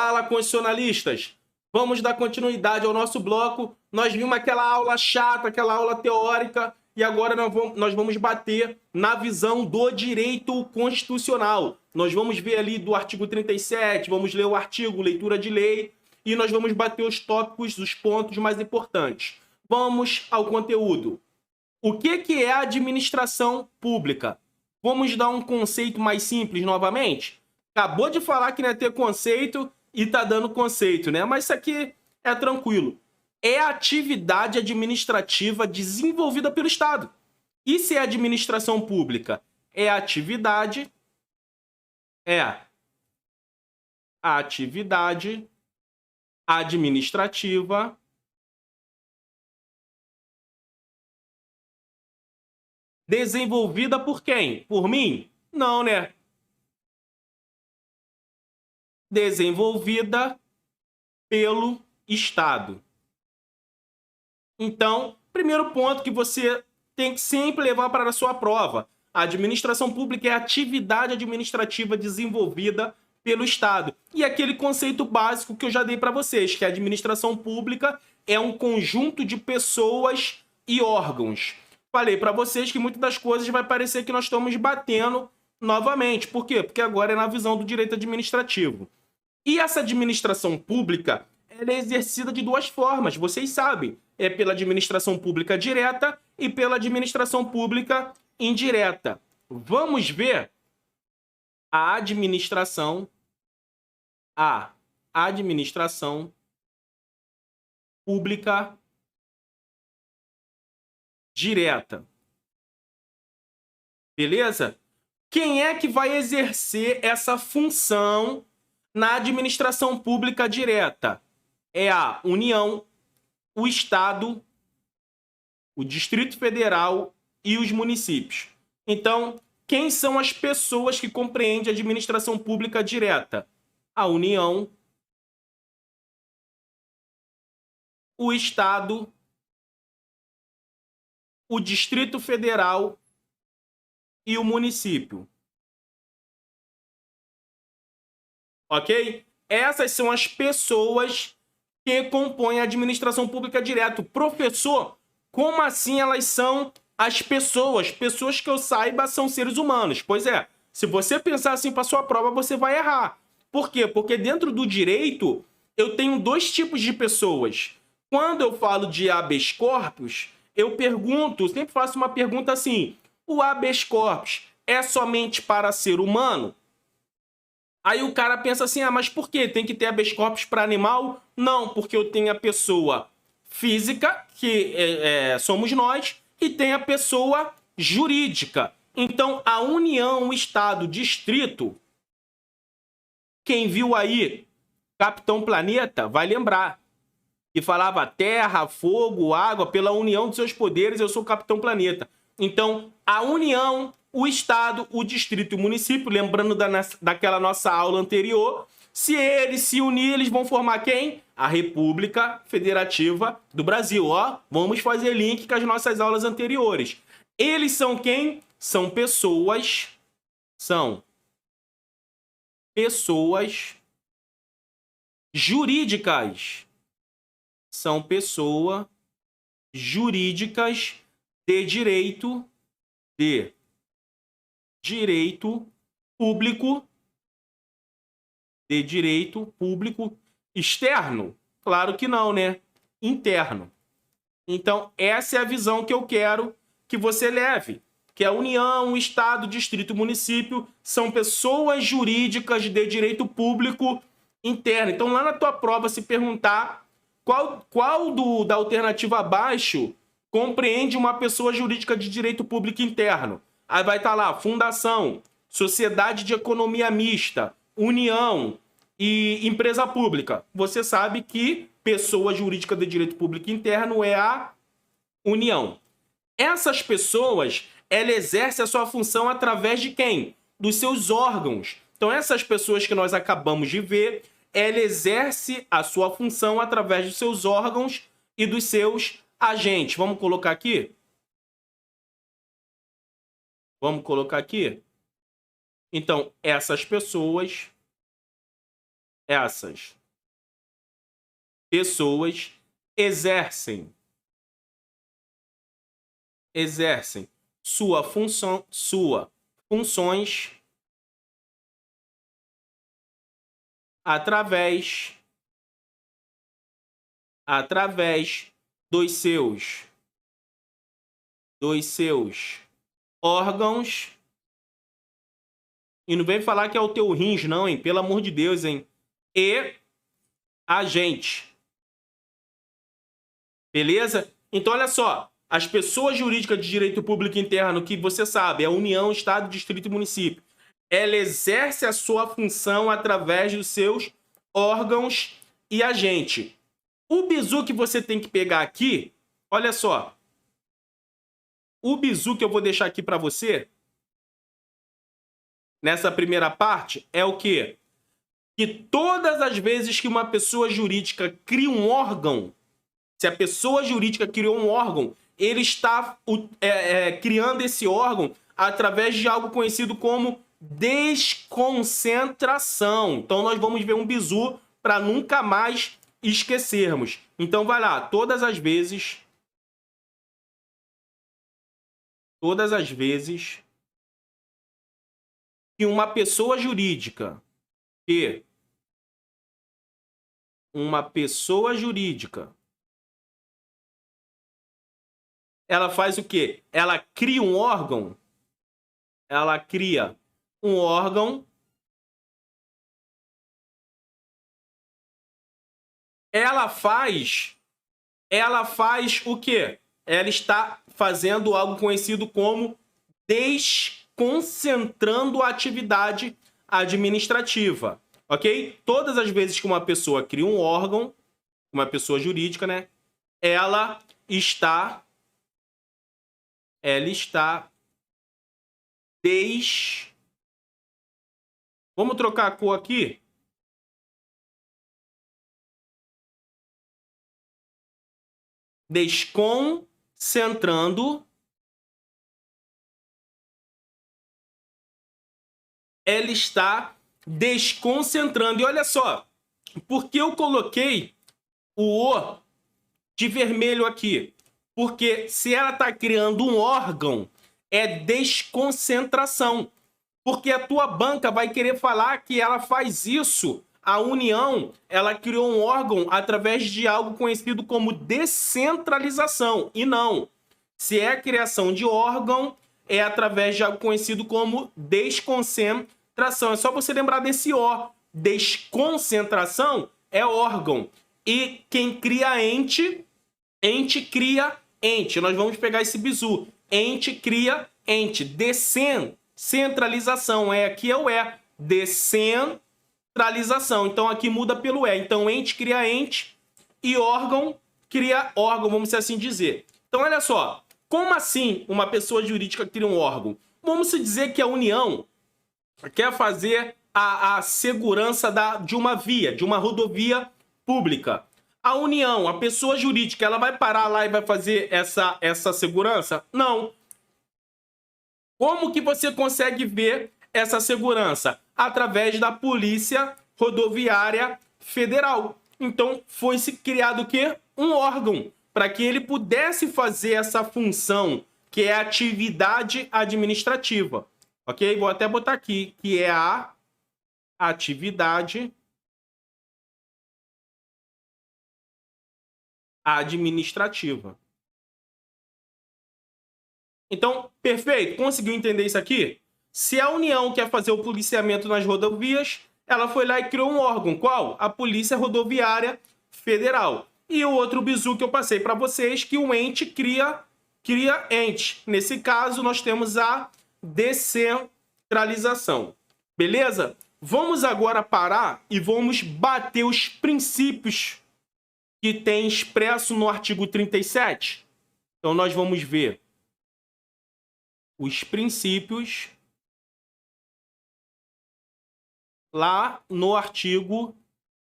Fala, constitucionalistas! Vamos dar continuidade ao nosso bloco. Nós vimos aquela aula chata, aquela aula teórica, e agora nós vamos bater na visão do direito constitucional. Nós vamos ver ali do artigo 37, vamos ler o artigo, leitura de lei, e nós vamos bater os tópicos, os pontos mais importantes. Vamos ao conteúdo. O que é a administração pública? Vamos dar um conceito mais simples novamente? Acabou de falar que não ia ter conceito e tá dando conceito, né? Mas isso aqui é tranquilo. É a atividade administrativa desenvolvida pelo Estado. E se é administração pública? É a atividade administrativa desenvolvida por quem? Por mim? Não, né? Desenvolvida pelo Estado. Então, primeiro ponto que você tem que sempre levar para a sua prova. A administração pública é a atividade administrativa desenvolvida pelo Estado. E aquele conceito básico que eu já dei para vocês, que a administração pública é um conjunto de pessoas e órgãos. Falei para vocês que muitas das coisas vai parecer que nós estamos batendo novamente. Por quê? Porque agora é na visão do direito administrativo. E essa administração pública, ela é exercida de duas formas, vocês sabem. É pela administração pública direta e pela administração pública indireta. Vamos ver a administração pública direta. Beleza? Quem é que vai exercer essa função na administração pública direta? É a União, o Estado, o Distrito Federal e os municípios. Então, quem são as pessoas que compreendem a administração pública direta? A União, o Estado, o Distrito Federal e o município. Ok? Essas são as pessoas que compõem a administração pública direta. Professor, como assim elas são as pessoas? Pessoas que eu saiba são seres humanos. Pois é, se você pensar assim para sua prova, você vai errar. Por quê? Porque dentro do direito, eu tenho dois tipos de pessoas. Quando eu falo de habeas corpus, eu pergunto, sempre faço uma pergunta assim, o habeas corpus é somente para ser humano? Aí o cara pensa assim, mas por quê? Tem que ter habeas corpus para animal? Não, porque eu tenho a pessoa física, que somos nós, e tem a pessoa jurídica. Então, a União, o Estado, o Distrito, quem viu aí Capitão Planeta vai lembrar que falava terra, fogo, água, pela união de seus poderes, eu sou o Capitão Planeta. Então, a União, o Estado, o Distrito e o município, lembrando daquela nossa aula anterior, se eles se unirem, eles vão formar quem? A República Federativa do Brasil. Ó, vamos fazer link com as nossas aulas anteriores. Eles são quem? São pessoas jurídicas. São pessoas jurídicas de direito público, externo? Claro que não, né? Interno. Então, essa é a visão que eu quero que você leve, que a União, o Estado, Distrito e Município são pessoas jurídicas de direito público interno. Então, lá na tua prova, se perguntar qual da alternativa abaixo compreende uma pessoa jurídica de direito público interno. Aí vai estar lá, fundação, sociedade de economia mista, união e empresa pública. Você sabe que pessoa jurídica de direito público interno é a união. Essas pessoas, ela exerce a sua função através de quem? Dos seus órgãos. Então, essas pessoas que nós acabamos de ver, ela exerce a sua função através dos seus órgãos e dos seus agentes. Vamos colocar aqui? Então, essas pessoas essas pessoas exercem suas funções através dos seus órgãos. E não vem falar que é o teu rins, não, hein? Pelo amor de Deus, hein? E agente. Beleza? Então, olha só. As pessoas jurídicas de direito público interno, que você sabe, é União, Estado, Distrito e Município, ela exerce a sua função através dos seus órgãos e agente. O bizu que você tem que pegar aqui, olha só. O bizu que eu vou deixar aqui para você, nessa primeira parte, é o quê? Que todas as vezes que uma pessoa jurídica cria um órgão, se a pessoa jurídica criou um órgão, ele está criando esse órgão através de algo conhecido como desconcentração. Então, nós vamos ver um bizu para nunca mais esquecermos. Então, vai lá. Todas as vezes que uma pessoa jurídica ela faz o quê? Ela cria um órgão. Ela cria um órgão. Ela faz o quê? Ela está fazendo algo conhecido como desconcentrando a atividade administrativa. Ok? Todas as vezes que uma pessoa cria um órgão, uma pessoa jurídica, né? Ela está Vamos trocar a cor aqui? Desconcentrando. Ela está desconcentrando. E olha só, por que eu coloquei o O de vermelho aqui? Porque se ela está criando um órgão, é desconcentração. Porque a tua banca vai querer falar que ela faz isso. A União, ela criou um órgão através de algo conhecido como descentralização. E não. Se é a criação de órgão, é através de algo conhecido como desconcentração. É só você lembrar desse O. Desconcentração é órgão. E quem cria ente cria ente. Nós vamos pegar esse bizu. Ente cria ente. Descentralização. Aqui é o E. Descentralização. Então aqui muda pelo E. Então ente cria ente e órgão cria órgão, vamos assim dizer. Então olha só. Como assim uma pessoa jurídica cria um órgão? Vamos dizer que a União quer fazer a segurança de uma via, de uma rodovia pública. A União, a pessoa jurídica, ela vai parar lá e vai fazer essa segurança? Não. Como que você consegue ver essa segurança? Através da Polícia Rodoviária Federal. Então, foi-se criado o quê? Um órgão, para que ele pudesse fazer essa função, que é a atividade administrativa. Ok? Vou até botar aqui, que é a atividade administrativa. Então, perfeito. Conseguiu entender isso aqui? Se a União quer fazer o policiamento nas rodovias, ela foi lá e criou um órgão. Qual? A Polícia Rodoviária Federal. E o outro bizu que eu passei para vocês, que o ente cria ente. Nesse caso, nós temos a descentralização. Beleza? Vamos agora parar e vamos bater os princípios que tem expresso no artigo 37. Então, nós vamos ver os princípios lá no artigo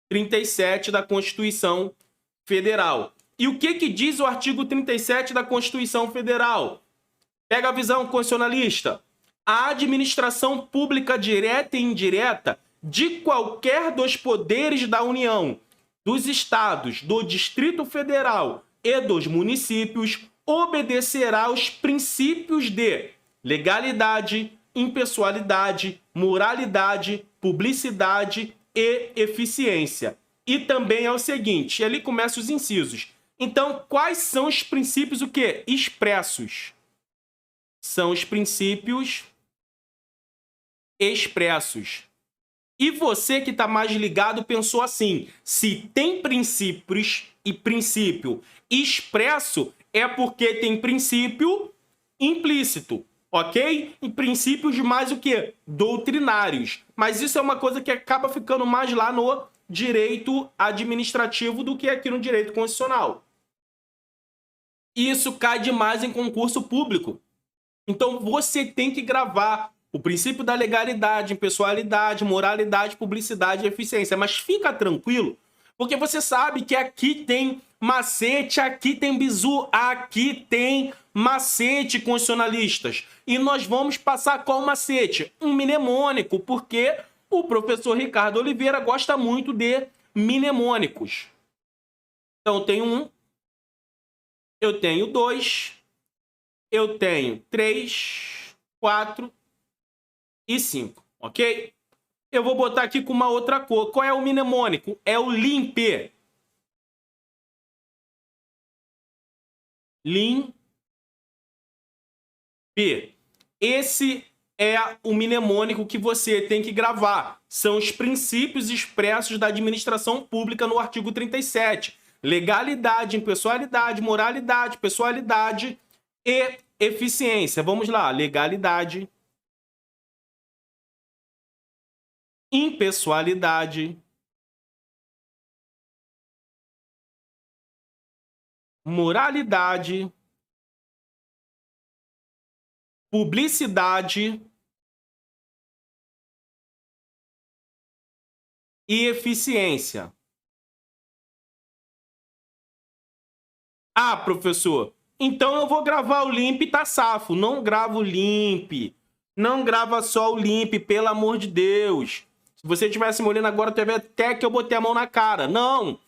37 da Constituição Federal. E o que diz o artigo 37 da Constituição Federal? Pega a visão constitucionalista. A administração pública direta e indireta de qualquer dos poderes da União, dos estados, do Distrito Federal e dos municípios, obedecerá aos princípios de legalidade, impessoalidade, moralidade, publicidade e eficiência. E também é o seguinte, ali começam os incisos. Então, quais são os princípios o quê? Expressos. São os princípios expressos. E você que está mais ligado pensou assim, se tem princípios e princípio expresso, é porque tem princípio implícito, ok? E princípios mais o quê? Doutrinários. Mas isso é uma coisa que acaba ficando mais lá no direito administrativo do que aqui no direito constitucional. Isso cai demais em concurso público. Então você tem que gravar o princípio da legalidade, impessoalidade, moralidade, publicidade e eficiência. Mas fica tranquilo, porque você sabe que aqui tem macete, aqui tem bizu, aqui tem macete, constitucionalistas. E nós vamos passar qual macete? Um mnemônico, porque o professor Ricardo Oliveira gosta muito de mnemônicos. Então eu tenho 1, eu tenho 2, eu tenho 3, 4 e 5, ok? Eu vou botar aqui com uma outra cor. Qual é o mnemônico? É o LIMP. LIMP. Esse é o mnemônico que você tem que gravar. São os princípios expressos da administração pública no artigo 37. Legalidade, impessoalidade, moralidade, pessoalidade e eficiência. Vamos lá. Legalidade, impessoalidade, moralidade, publicidade e eficiência. Ah, professor, então eu vou gravar o LIMP e tá safo. Não grava o LIMP. Não grava só o LIMP, pelo amor de Deus. Se você estivesse me olhando agora, teve até que eu botei a mão na cara. Não.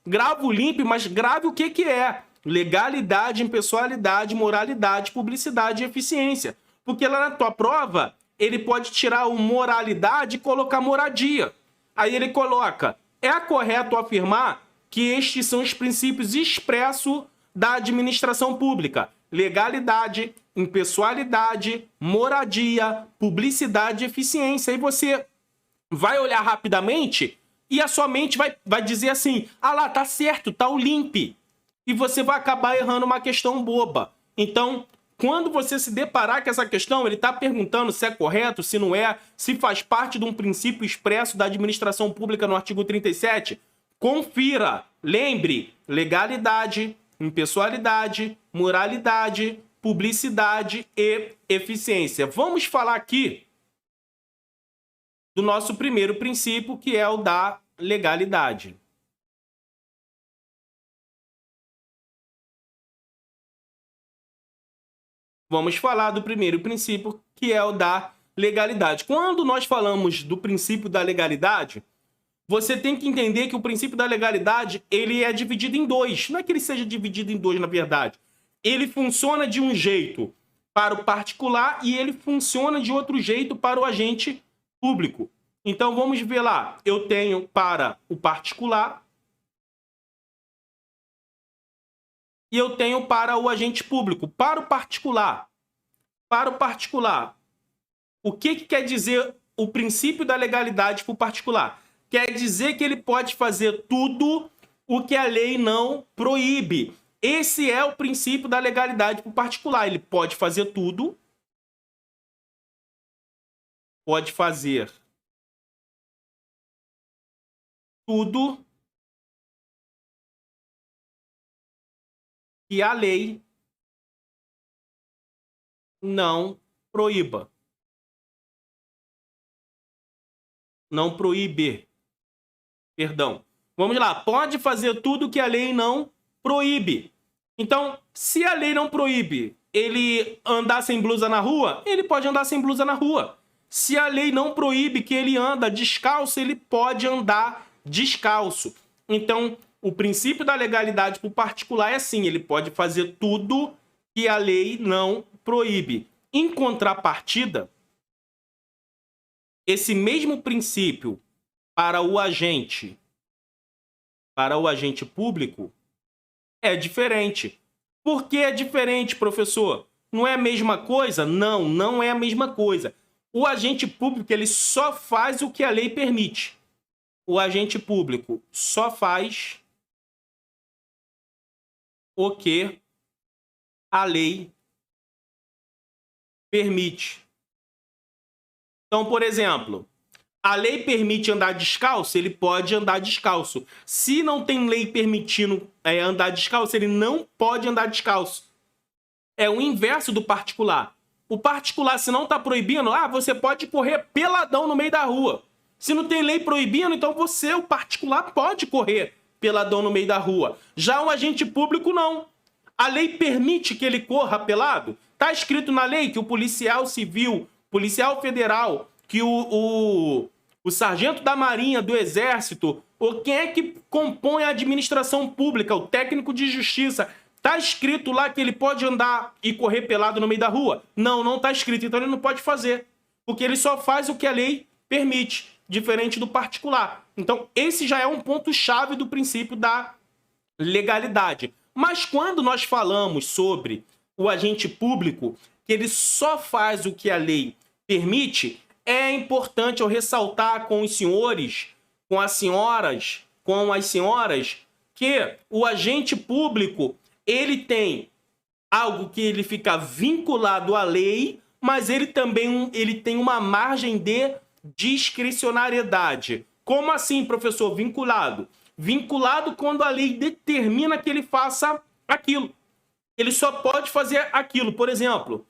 Grava o LIMP, mas grave o que que é. Legalidade, impessoalidade, moralidade, publicidade e eficiência. Porque lá na tua prova, ele pode tirar o moralidade e colocar moradia. Aí ele coloca, é correto afirmar que estes são os princípios expressos da administração pública. Legalidade, impessoalidade, moradia, publicidade e eficiência. Aí você vai olhar rapidamente e a sua mente vai dizer assim, ah lá, tá certo, tá o LIMP. E você vai acabar errando uma questão boba. Então, quando você se deparar com essa questão, ele está perguntando se é correto, se não é, se faz parte de um princípio expresso da administração pública no artigo 37, confira. Lembre, legalidade, impessoalidade, moralidade, publicidade e eficiência. Vamos falar aqui do nosso primeiro princípio, que é o da legalidade. Vamos falar do primeiro princípio, que é o da legalidade. Quando nós falamos do princípio da legalidade, você tem que entender que o princípio da legalidade, ele é dividido em dois. Não é que ele seja dividido em dois, na verdade. Ele funciona de um jeito para o particular e ele funciona de outro jeito para o agente público. Então, vamos ver lá. Eu tenho para o particular e eu tenho para o agente público. Para o particular, o que quer dizer o princípio da legalidade para o particular? Quer dizer que ele pode fazer tudo o que a lei não proíbe. Esse é o princípio da legalidade para o particular. Ele pode fazer tudo. Pode fazer tudo que a lei não proíba. Não proíbe. Perdão. Vamos lá. Pode fazer tudo que a lei não proíbe. Então, se a lei não proíbe ele andar sem blusa na rua, ele pode andar sem blusa na rua. Se a lei não proíbe que ele anda descalço, ele pode andar descalço. Então, o princípio da legalidade para o particular é assim, ele pode fazer tudo que a lei não proíbe. Em contrapartida, esse mesmo princípio para o agente público é diferente. Por que é diferente, professor? Não é a mesma coisa? Não, não é a mesma coisa. O agente público, ele só faz o que a lei permite. O agente público só faz o que a lei permite. Então, por exemplo, a lei permite andar descalço, ele pode andar descalço. Se não tem lei permitindo andar descalço, ele não pode andar descalço. É o inverso do particular. O particular, se não está proibindo, você pode correr peladão no meio da rua. Se não tem lei proibindo, então você, o particular, pode correr peladão no meio da rua. Já o agente público, não. A lei permite que ele corra pelado? Está escrito na lei que o policial civil, policial federal, que o sargento da Marinha, do Exército, ou quem é que compõe a administração pública, o técnico de justiça, tá escrito lá que ele pode andar e correr pelado no meio da rua? Não, não tá escrito, então ele não pode fazer, porque ele só faz o que a lei permite, diferente do particular. Então, esse já é um ponto-chave do princípio da legalidade. Mas quando nós falamos sobre o agente público, que ele só faz o que a lei permite, é importante eu ressaltar com os senhores, com as senhoras, que o agente público, ele tem algo que ele fica vinculado à lei, mas ele também tem uma margem de discricionariedade. Como assim, professor? Vinculado? Vinculado quando a lei determina que ele faça aquilo. Ele só pode fazer aquilo. Por exemplo,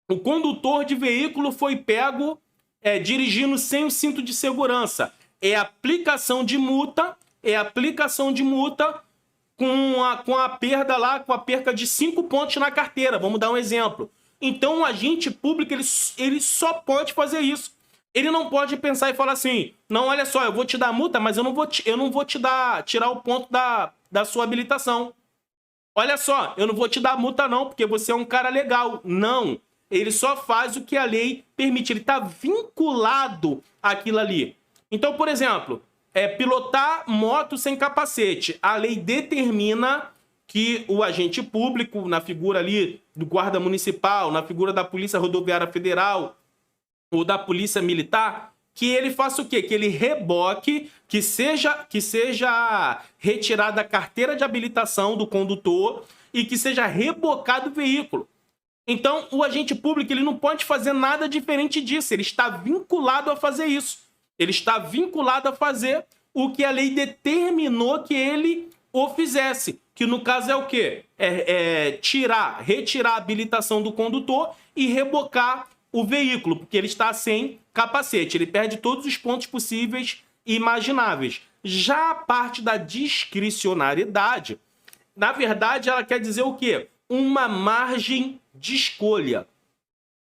o condutor de veículo foi pego dirigindo sem o cinto de segurança. É aplicação de multa com a perda lá, com a perca de 5 pontos na carteira. Vamos dar um exemplo. Então, o agente público, ele só pode fazer isso. Ele não pode pensar e falar assim, não, olha só, eu vou te dar multa, mas eu não vou tirar o ponto da sua habilitação. Olha só, eu não vou te dar multa não, porque você é um cara legal. Não, ele só faz o que a lei permite. Ele está vinculado àquilo ali. Então, por exemplo, pilotar moto sem capacete. A lei determina que o agente público, na figura ali do guarda municipal, na figura da Polícia Rodoviária Federal ou da Polícia Militar, que ele faça o quê? Que ele reboque, que seja retirada a carteira de habilitação do condutor e que seja rebocado o veículo. Então, o agente público, ele não pode fazer nada diferente disso. Ele está vinculado a fazer isso. Ele está vinculado a fazer o que a lei determinou que ele o fizesse. Que no caso é o quê? Retirar a habilitação do condutor e rebocar o veículo, porque ele está sem capacete. Ele perde todos os pontos possíveis e imagináveis. Já a parte da discricionariedade, na verdade, ela quer dizer o quê? Uma margem de escolha.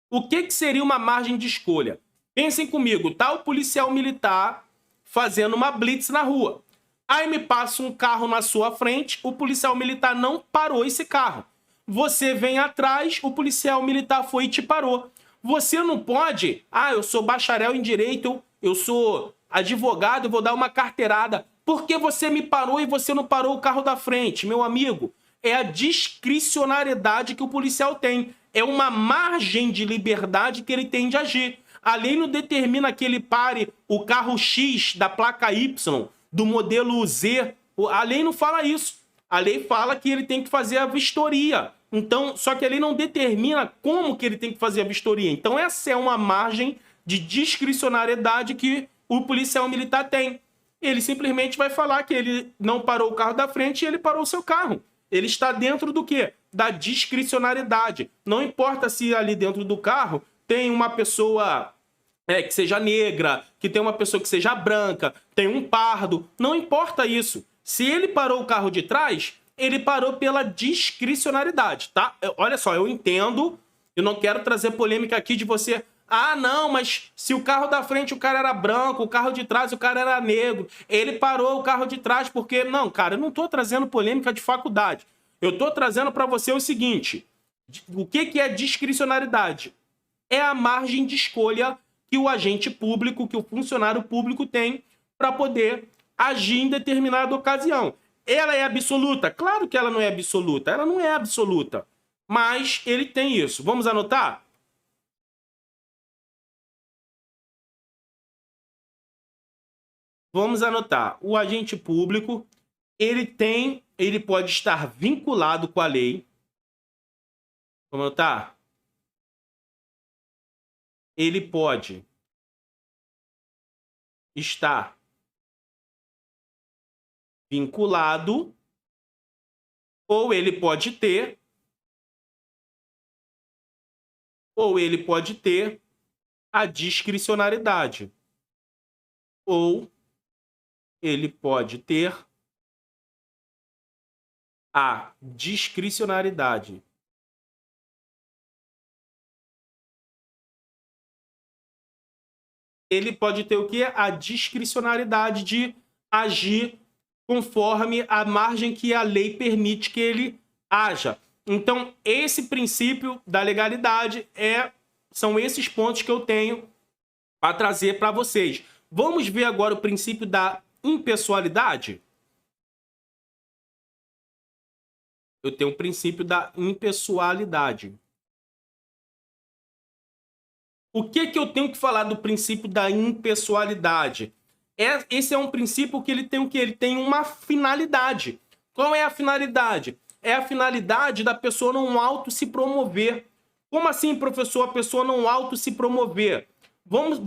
O que seria uma margem de escolha? Pensem comigo, tá o policial militar fazendo uma blitz na rua. Aí me passa um carro na sua frente, o policial militar não parou esse carro. Você vem atrás, o policial militar foi e te parou. Você não pode, eu sou bacharel em direito, eu sou advogado, eu vou dar uma carteirada. Por que você me parou e você não parou o carro da frente? Meu amigo, é a discricionariedade que o policial tem. É uma margem de liberdade que ele tem de agir. A lei não determina que ele pare o carro X da placa Y, do modelo Z. A lei não fala isso. A lei fala que ele tem que fazer a vistoria. Então, só que a lei não determina como que ele tem que fazer a vistoria. Então, essa é uma margem de discricionariedade que o policial militar tem. Ele simplesmente vai falar que ele não parou o carro da frente e ele parou o seu carro. Ele está dentro do quê? Da discricionariedade. Não importa se ali dentro do carro tem uma pessoa que seja negra, que tem uma pessoa que seja branca, tem um pardo. Não importa isso. Se ele parou o carro de trás, ele parou pela discricionariedade, tá? Olha só, eu entendo Eu não quero trazer polêmica aqui de você... Ah, não, mas se o carro da frente o cara era branco, o carro de trás o cara era negro, ele parou o carro de trás porque... Não, cara, eu não tô trazendo polêmica de faculdade. Eu tô trazendo para você o seguinte: o que é discricionariedade? É a margem de escolha que o agente público, que o funcionário público tem para poder agir em determinada ocasião. Ela é absoluta? Claro que ela não é absoluta. Ela não é absoluta. Mas ele tem isso. Vamos anotar? Vamos anotar. O agente público, ele pode estar vinculado com a lei. Vamos anotar? Ele pode estar vinculado ou ele pode ter a discricionariedade. Ou ele pode ter a discricionariedade. Ele pode ter o quê? A discricionariedade de agir conforme a margem que a lei permite que ele haja. Então, esse princípio da legalidade são esses pontos que eu tenho para trazer para vocês. Vamos ver agora o princípio da impessoalidade? Eu tenho o princípio da impessoalidade. O que eu tenho que falar do princípio da impessoalidade? Esse é um princípio que ele tem o quê? Ele tem uma finalidade. Qual é a finalidade? É a finalidade da pessoa não auto se promover. Como assim, professor, a pessoa não auto se promover? Vamos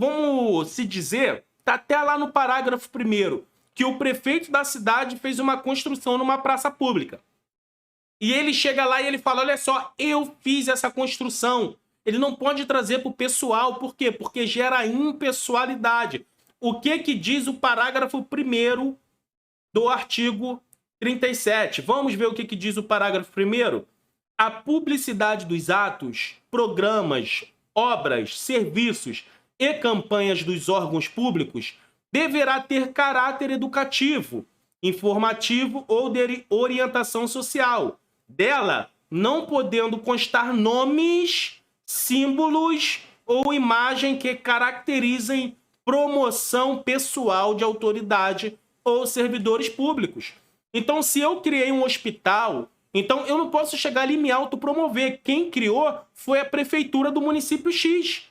se dizer, está até lá no parágrafo 1º, que o prefeito da cidade fez uma construção numa praça pública. E ele chega lá e ele fala, olha só, eu fiz essa construção. Ele não pode trazer para o pessoal. Por quê? Porque gera impessoalidade. O que diz o parágrafo 1º do artigo 37? Vamos ver o que diz o parágrafo 1º? A publicidade dos atos, programas, obras, serviços e campanhas dos órgãos públicos deverá ter caráter educativo, informativo ou de orientação social. Dela, não podendo constar nomes, símbolos ou imagem que caracterizem promoção pessoal de autoridade ou servidores públicos. Então, se eu criei um hospital, então eu não posso chegar ali e me autopromover. Quem criou foi a prefeitura do município X.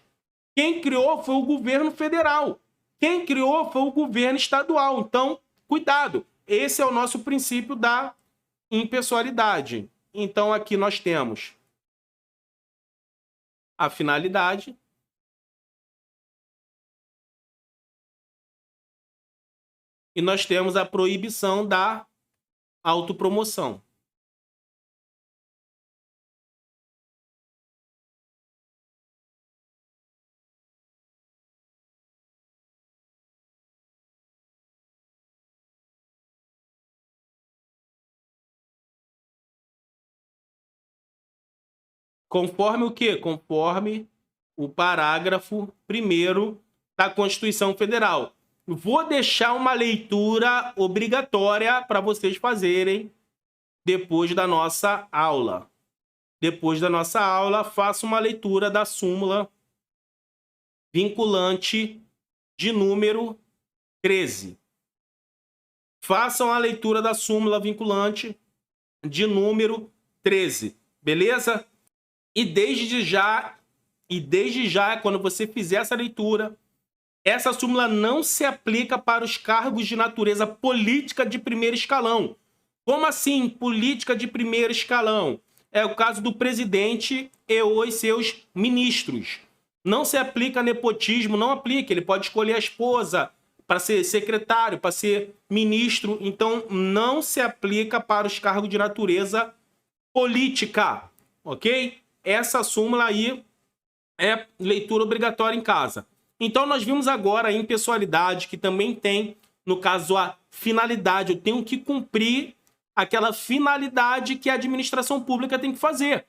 Quem criou foi o governo federal. Quem criou foi o governo estadual. Então, cuidado. Esse é o nosso princípio da impessoalidade. Então, aqui nós temos a finalidade, e nós temos a proibição da autopromoção. Conforme o quê? Conforme o parágrafo 1º da Constituição Federal. Vou deixar uma leitura obrigatória para vocês fazerem depois da nossa aula. Depois da nossa aula, faça uma leitura da súmula vinculante de número 13. Façam a leitura da súmula vinculante de número 13, beleza? E desde já, quando você fizer essa leitura, essa súmula não se aplica para os cargos de natureza política de primeiro escalão. Como assim, política de primeiro escalão? É o caso do presidente e os seus ministros. Não se aplica nepotismo, não aplica. Ele pode escolher a esposa para ser secretário, para ser ministro. Então, não se aplica para os cargos de natureza política, ok? Essa súmula aí é leitura obrigatória em casa. Então, nós vimos agora a impessoalidade, que também tem, no caso, a finalidade. Eu tenho que cumprir aquela finalidade que a administração pública tem que fazer.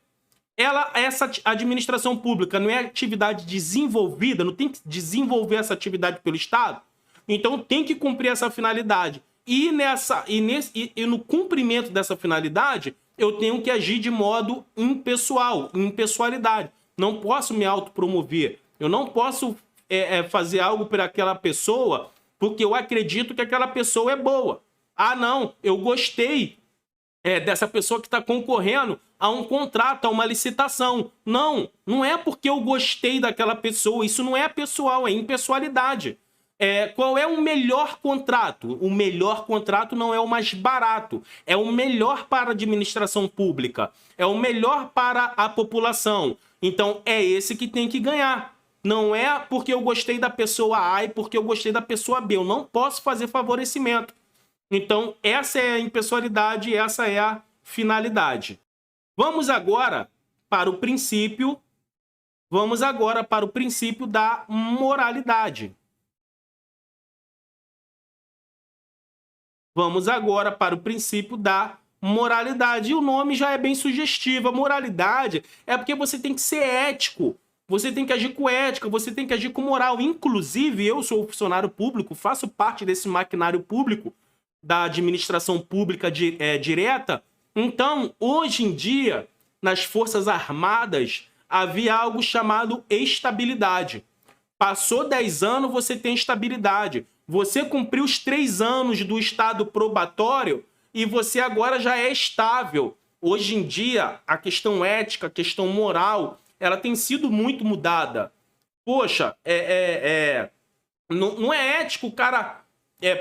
essa administração pública não é atividade desenvolvida, não tem que desenvolver essa atividade pelo Estado? Então tem que cumprir essa finalidade. E no cumprimento dessa finalidade, eu tenho que agir de modo impessoal, impessoalidade. Não posso me autopromover. Eu não posso fazer algo por aquela pessoa porque eu acredito que aquela pessoa é boa. Ah, não, eu gostei dessa pessoa que está concorrendo a um contrato, a uma licitação. Não, não é porque eu gostei daquela pessoa. Isso não é pessoal, é impessoalidade. Qual é o melhor contrato? O melhor contrato não é o mais barato. É o melhor para a administração pública. É o melhor para a população. Então, é esse que tem que ganhar. Não é porque eu gostei da pessoa A e porque eu gostei da pessoa B. Eu não posso fazer favorecimento. Então, essa é a impessoalidade e essa é a finalidade. Vamos agora para o princípio. Vamos agora para o princípio da moralidade. Vamos agora para o princípio da moralidade. E o nome já é bem sugestivo. A moralidade é porque você tem que ser ético. Você tem que agir com ética, você tem que agir com moral. Inclusive, eu sou funcionário público, faço parte desse maquinário público da administração pública direta. Então, hoje em dia, nas Forças Armadas, havia algo chamado estabilidade. Passou 10 anos, você tem estabilidade. Você cumpriu os 3 anos do estado probatório e você agora já é estável. Hoje em dia, a questão ética, a questão moral, ela tem sido muito mudada. Poxa, não é ético o cara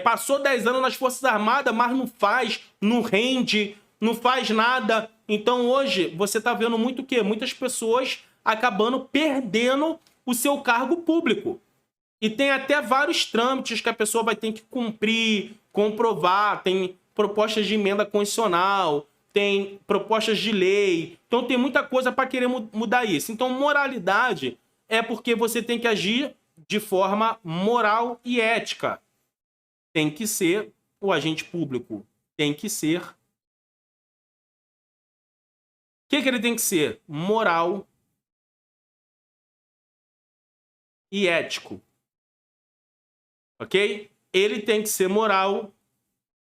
passou 10 anos nas Forças Armadas, mas não faz, não rende, não faz nada. Então hoje você está vendo muito o quê? Muitas pessoas acabando perdendo o seu cargo público. E tem até vários trâmites que a pessoa vai ter que cumprir, comprovar, tem propostas de emenda constitucional, tem propostas de lei. Então tem muita coisa para querer mudar isso. Então moralidade é porque você tem que agir de forma moral e ética. Tem que ser o agente público. Tem que ser... O que ele tem que ser? Moral e ético. Ok? Ele tem que ser moral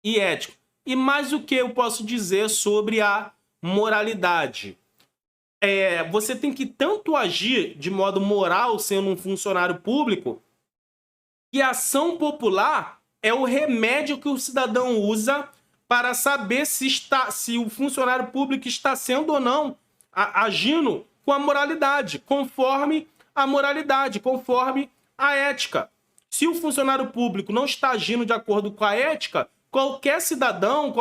e ético. E mais o que eu posso dizer sobre a moralidade? Você tem que tanto agir de modo moral, sendo um funcionário público, que a ação popular é o remédio que o cidadão usa para saber se o funcionário público está sendo ou não agindo com a moralidade, conforme a moralidade, conforme a ética. Se o funcionário público não está agindo de acordo com a ética, qualquer cidadão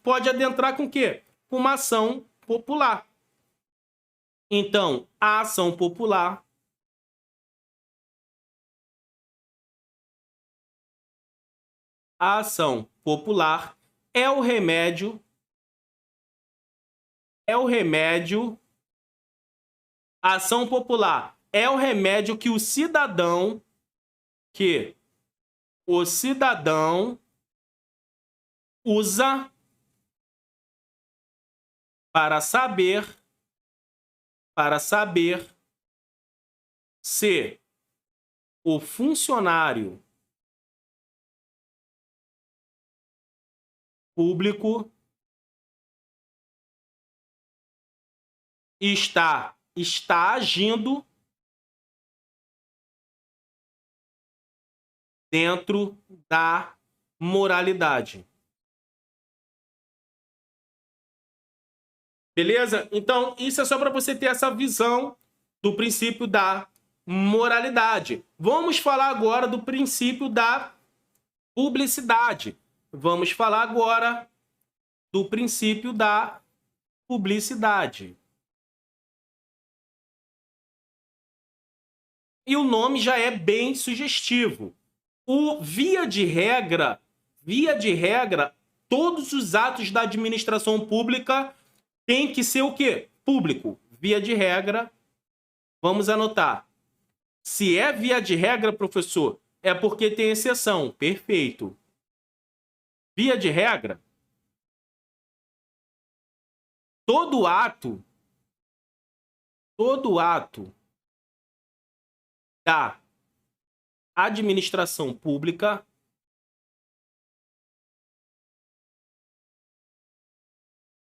pode adentrar com o quê? Com uma ação popular. Então, a ação popular é o remédio a ação popular é o remédio que o cidadão usa para saber se o funcionário público está agindo dentro da moralidade. Beleza? Então, isso é só para você ter essa visão do princípio da moralidade. Vamos falar agora do princípio da publicidade. Vamos falar agora do princípio da publicidade. E o nome já é bem sugestivo. Via de regra, todos os atos da administração pública têm que ser o quê? Público. Via de regra, vamos anotar. Se é via de regra, professor, é porque tem exceção. Perfeito. Via de regra, todo ato todo ato da administração pública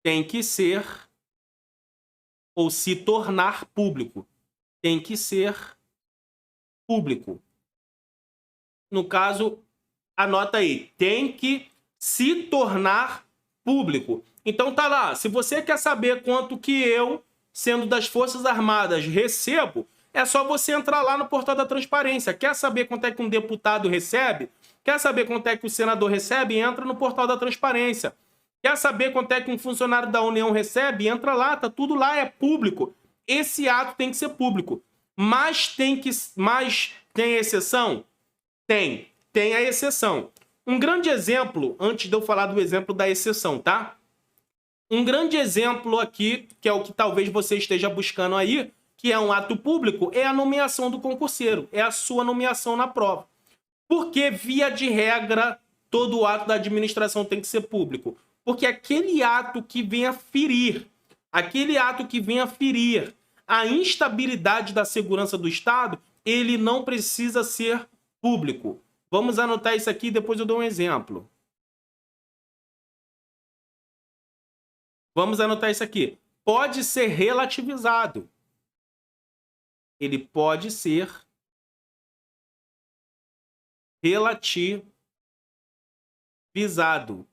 tem que ser ou se tornar público. Tem que ser público. No caso, anota aí, tem que se tornar público. Então tá lá, se você quer saber quanto que eu, sendo das Forças Armadas, recebo, é só você entrar lá no portal da transparência. Quer saber quanto é que um deputado recebe? Quer saber quanto é que o senador recebe? Entra no portal da transparência. Quer saber quanto é que um funcionário da União recebe? Entra lá, tá tudo lá, é público. Esse ato tem que ser público. Mas tem exceção? Tem a exceção. Um grande exemplo, antes de eu falar do exemplo da exceção, tá? Um grande exemplo aqui, que é o que talvez você esteja buscando aí, que é um ato público, é a nomeação do concurseiro, é a sua nomeação na prova. Porque, via de regra, todo ato da administração tem que ser público. Porque aquele ato que venha ferir, a instabilidade da segurança do Estado, ele não precisa ser público. Vamos anotar isso aqui, depois eu dou um exemplo. Vamos anotar isso aqui. Pode ser relativizado. Ele pode ser relativizado.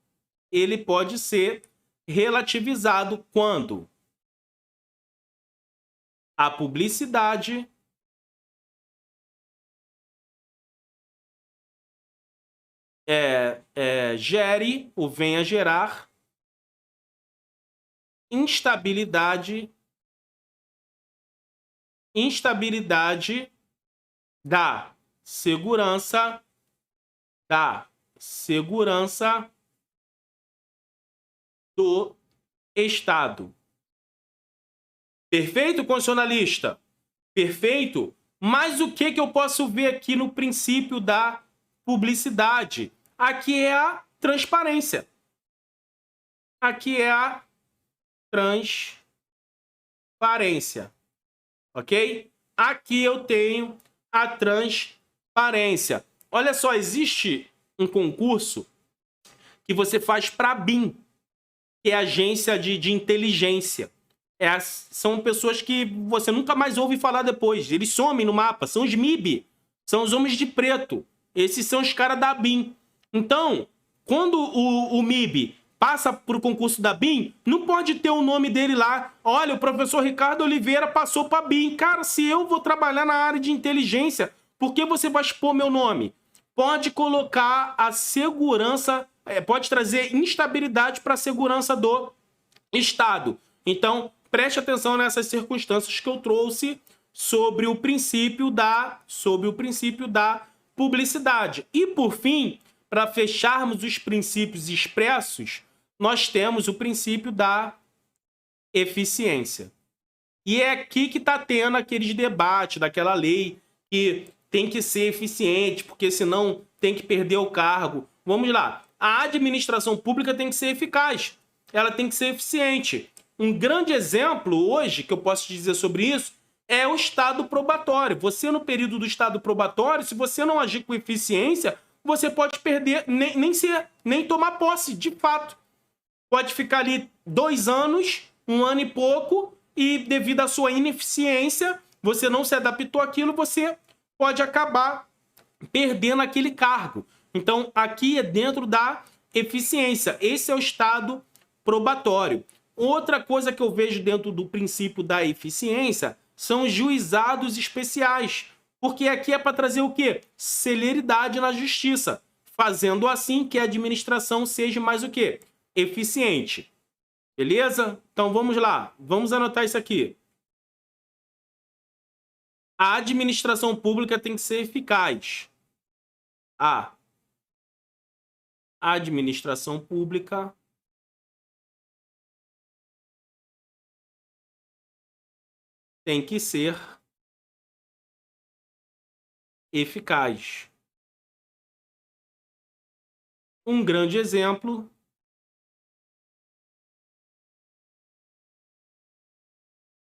Ele pode ser relativizado quando a publicidade gere ou venha gerar instabilidade da segurança do Estado. Perfeito, constitucionalista? Perfeito? Mas o que eu posso ver aqui no princípio da publicidade? Aqui é a transparência. Aqui é a transparência. Ok? Aqui eu tenho a transparência. Olha só, existe um concurso que você faz para a BIM, que é a agência de inteligência. São pessoas que você nunca mais ouve falar depois. Eles somem no mapa. São os MIB. São os homens de preto. Esses são os caras da BIM. Então, quando o MIB passa para o concurso da BIM, não pode ter o nome dele lá. Olha, o professor Ricardo Oliveira passou para a BIM. Cara, se eu vou trabalhar na área de inteligência, por que você vai expor meu nome? Pode colocar a segurança, pode trazer instabilidade para a segurança do Estado. Então, preste atenção nessas circunstâncias que eu trouxe sobre o princípio da publicidade. E, por fim, para fecharmos os princípios expressos, nós temos o princípio da eficiência. E é aqui que está tendo aqueles debates daquela lei que tem que ser eficiente, porque senão tem que perder o cargo. Vamos lá. A administração pública tem que ser eficaz. Ela tem que ser eficiente. Um grande exemplo hoje que eu posso dizer sobre isso é o estado probatório. Você, no período do estado probatório, se você não agir com eficiência, você pode perder, nem tomar posse, de fato. Pode ficar ali 2 anos, 1 ano e pouco, e devido à sua ineficiência, você não se adaptou àquilo, você pode acabar perdendo aquele cargo. Então, aqui é dentro da eficiência. Esse é o estado probatório. Outra coisa que eu vejo dentro do princípio da eficiência são os juizados especiais. Porque aqui é para trazer o quê? Celeridade na justiça. Fazendo assim que a administração seja mais o quê? Eficiente. Beleza? Então vamos lá. Vamos anotar isso aqui. A administração pública tem que ser eficaz. A administração pública tem que ser eficaz. Um grande exemplo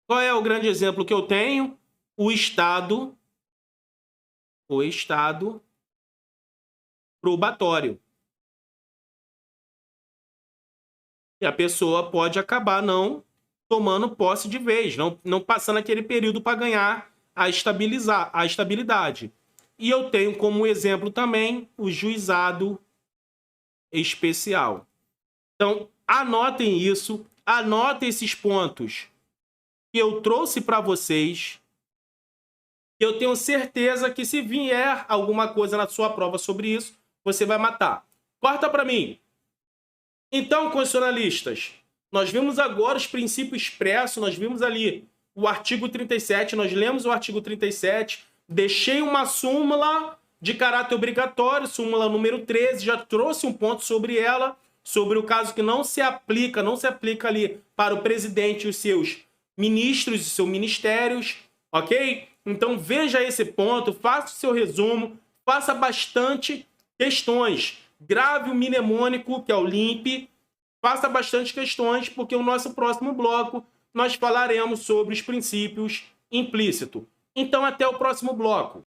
Qual é o grande exemplo que eu tenho? O Estado probatório. E a pessoa pode acabar não tomando posse de vez, não passando aquele período para ganhar a estabilidade. E eu tenho como exemplo também o juizado especial. Então, anotem isso, anotem esses pontos que eu trouxe para vocês. Eu tenho certeza que se vier alguma coisa na sua prova sobre isso, você vai matar. Corta para mim. Então, constitucionalistas, nós vimos agora os princípios expressos, nós vimos ali o artigo 37, nós lemos o artigo 37, deixei uma súmula de caráter obrigatório, súmula número 13, já trouxe um ponto sobre ela, sobre o caso que não se aplica ali para o presidente e os seus ministros e seus ministérios, ok? Então veja esse ponto, faça o seu resumo, faça bastante questões. Grave o mnemônico, que é o LIMP, faça bastante questões, porque o nosso próximo bloco nós falaremos sobre os princípios implícitos. Então até o próximo bloco.